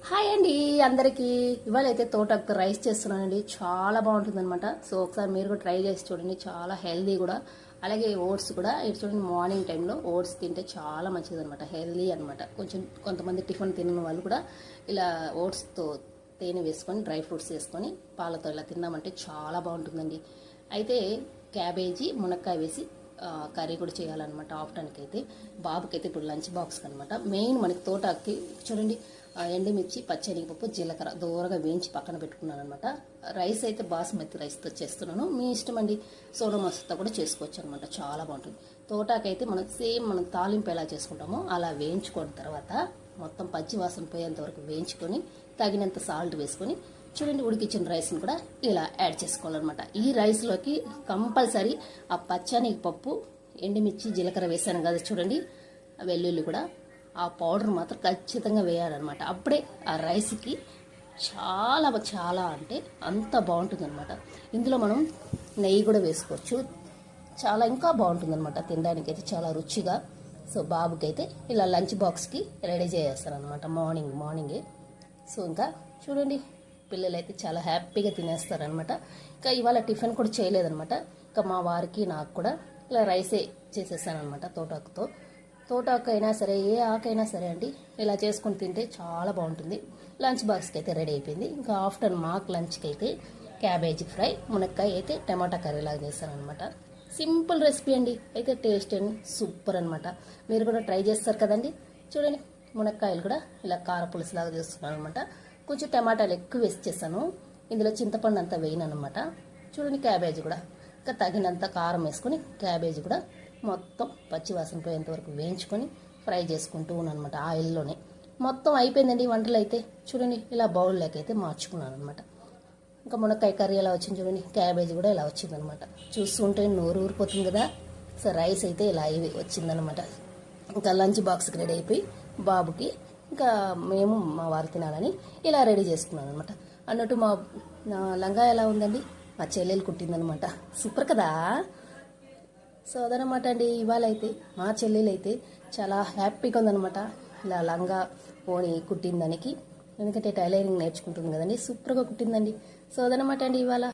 Hi అండి అందరికీ. ఇవాళ అయితే తోటకు రైస్ చేస్తున్నానండి. చాలా బాగుంటుంది అనమాట. సో ఒకసారి మీరు కూడా ట్రై చేసి చూడండి. చాలా హెల్దీ కూడా. అలాగే ఓట్స్ కూడా ఇటు చూడండి, మార్నింగ్ టైంలో ఓట్స్ తింటే చాలా మంచిది అనమాట. హెల్దీ అనమాట. కొంచెం కొంతమంది టిఫిన్ తినని వాళ్ళు కూడా ఇలా ఓట్స్తో తేనె వేసుకొని డ్రై ఫ్రూట్స్ వేసుకొని పాలతో ఇలా తిన్నామంటే చాలా బాగుంటుందండి. అయితే క్యాబేజీ మునక్కాయ వేసి కర్రీ కూడా చేయాలన్నమాట. ఆఫ్టర్నూన్కి అయితే బాబుకి అయితే ఇప్పుడు లంచ్ బాక్స్ అనమాట. మెయిన్ మనకి తోటకి చూడండి, ఎండుమిర్చి, పచ్చెనగపప్పు, జీలకర్ర దూరగా వేయించి పక్కన పెట్టుకున్నాను అనమాట. రైస్ అయితే బాస్మతి రైస్తో చేస్తున్నాను. మీ ఇష్టం అండి. సోనా మసాలా కూడా చేసుకోవచ్చు అనమాట. చాలా బాగుంటుంది. తోటాకైతే మనం సేమ్ మనం తాలింపు ఎలా చేసుకుంటామో అలా వేయించుకున్న తర్వాత మొత్తం పచ్చి వాసన పోయేంత వరకు వేయించుకొని తగినంత సాల్ట్ వేసుకొని చూడండి, ఉడికించిన రైస్ని కూడా ఇలా యాడ్ చేసుకోవాలన్నమాట. ఈ రైస్లోకి కంపల్సరీ ఆ పచ్చెనగపప్పు, ఎండుమిర్చి, జీలకర్ర వేసాను కదా చూడండి, వెల్లుల్లి కూడా ఆ పౌడర్ మాత్రం ఖచ్చితంగా వేయాలన్నమాట. అప్పుడే ఆ రైస్కి చాలా చాలా అంటే అంత బాగుంటుంది అనమాట. ఇందులో మనం నెయ్యి కూడా వేసుకోవచ్చు. చాలా ఇంకా బాగుంటుంది అనమాట. తినడానికి అయితే చాలా రుచిగా. సో బాబుకి అయితే ఇలా లంచ్ బాక్స్కి రెడీ చేసేస్తాను అనమాట మార్నింగే. సో ఇంకా చూడండి, పిల్లలు అయితే చాలా హ్యాపీగా తినేస్తారనమాట. ఇంకా ఇవాళ టిఫిన్ కూడా చేయలేదనమాట. ఇంకా మా వారికి నాకు కూడా ఇలా రైసే చేసేసానమాట. తోటాకు అయినా సరే, ఏ ఆకైనా సరే అండి, ఇలా చేసుకుని తింటే చాలా బాగుంటుంది. లంచ్ బాక్స్కి అయితే రెడీ అయిపోయింది. ఇంకా ఆఫ్టర్ మాకు లంచ్కి అయితే క్యాబేజీ ఫ్రై, మునక్కాయ అయితే టమాటా కర్రీ లాగా చేస్తానమాట. సింపుల్ రెసిపీ అండి. అయితే టేస్ట్ అండి సూపర్ అనమాట. మీరు కూడా ట్రై చేస్తారు కదండి. చూడండి, మునక్కాయలు కూడా ఇలా కారపులుసు లాగా చేస్తున్నాను అనమాట. కొంచెం టమాటాలు ఎక్కువ వేసి చేస్తాను. ఇందులో చింతపండు అంతా వేయను అనమాట. చూడండి, క్యాబేజీ కూడా ఇంకా తగినంత కారం వేసుకొని క్యాబేజీ కూడా మొత్తం పచ్చివాసన పోయేంత వరకు వేయించుకొని ఫ్రై చేసుకుంటూ ఉన్నాను అనమాట. ఆయిల్లోనే మొత్తం అయిపోయిందండి వంటలు అయితే. చూడండి, ఇలా బౌల్లోకి అయితే మార్చుకున్నాను అనమాట. ఇంకా మునక్కాయ కర్రీ ఎలా వచ్చింది చూడండి, క్యాబేజీ కూడా ఇలా వచ్చిందనమాట. చూస్తుంటే నోరు ఊరిపోతుంది కదా. సో రైస్ అయితే ఇలా వచ్చిందనమాట. ఇంకా లంచ్ బాక్స్కి రెడీ అయిపోయి బాబుకి ఇంకా మేము మా వారు తినాలని ఇలా రెడీ చేసుకున్నాను అనమాట. అన్నట్టు మా లంగా ఎలా ఉందండి, మా చెల్లెలు కుట్టిందనమాట. సూపర్ కదా. సో అదనమాట అండి. ఇవాళ అయితే మా చెల్లెలు అయితే చాలా హ్యాపీగా ఉందనమాట. ఇలా లంగా ఓని కుట్టిందానికి. ఎందుకంటే టైలరింగ్ నేర్చుకుంటుంది కదండి. సూపర్గా కుట్టిందండి. సో అదనమాట అండి ఇవాళ.